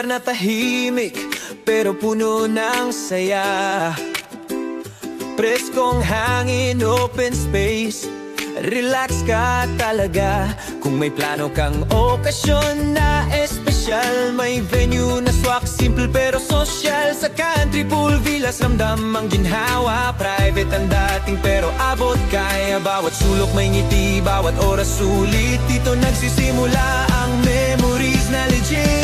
lugar na tahimik pero puno ng saya. Preskong hangin, open space, relax ka talaga. Kung may plano kang okasyon na espesyal, may venue na swak, simple pero social. Sa Country Pool Villas, ramdam ang ginhawa. Private ang dating pero abot kaya. Bawat sulok may ngiti, bawat oras sulit. Dito nagsisimula ang memories na legit.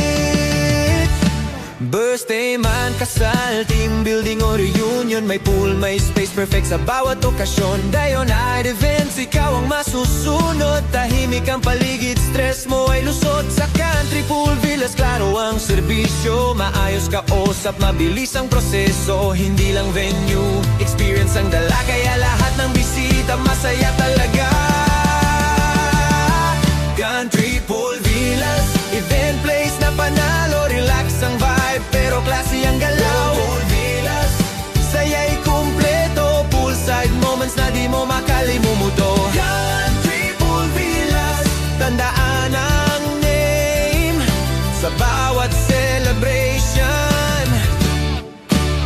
Birthday man, kasal, team building o reunion, may pool, may space, perfect sa bawat okasyon. Day-o-night events, ikaw ang masusunod. Tahimik ang paligid, stress mo ay lusot. Sa Country Pool Villas, klaro ang serbisyo. Maayos ka usap, mabilis ang proseso. Hindi lang venue, experience ang dala. Kaya lahat ng bisita masaya talaga. Country Pool Villas, event place na panalo. Relax ang vibe, pero klase ang galaw. Pool Villas, saya'y kumpleto. Poolside moments na di mo makalimuto. Country Pool Villas, tandaan ang name. Sa bawat celebration,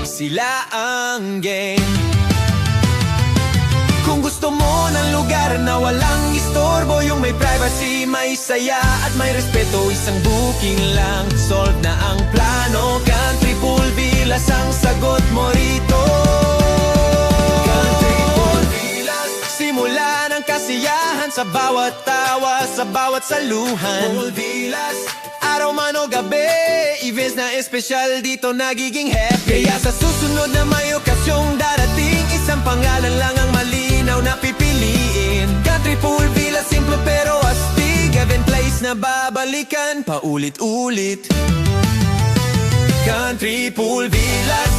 sila ang game. Kung gusto mo ng lugar na walang istorbo, yung may privacy, may saya at may respeto, isang booking lang, solve na ang plano. Country Pool Villas ang sagot mo rito. Country Pool Villas, simula ng kasiyahan sa bawat tawa, sa bawat saluhan. Pool Villas, araw man o gabi, events na espesyal dito nagiging happy. Kaya sa susunod na may okasyong darating, isang pangalan lang ang malinaw na pipiliin. Country Pool Villas, simple pero astig. Event place na babalikan paulit-ulit. Country Pool Villas,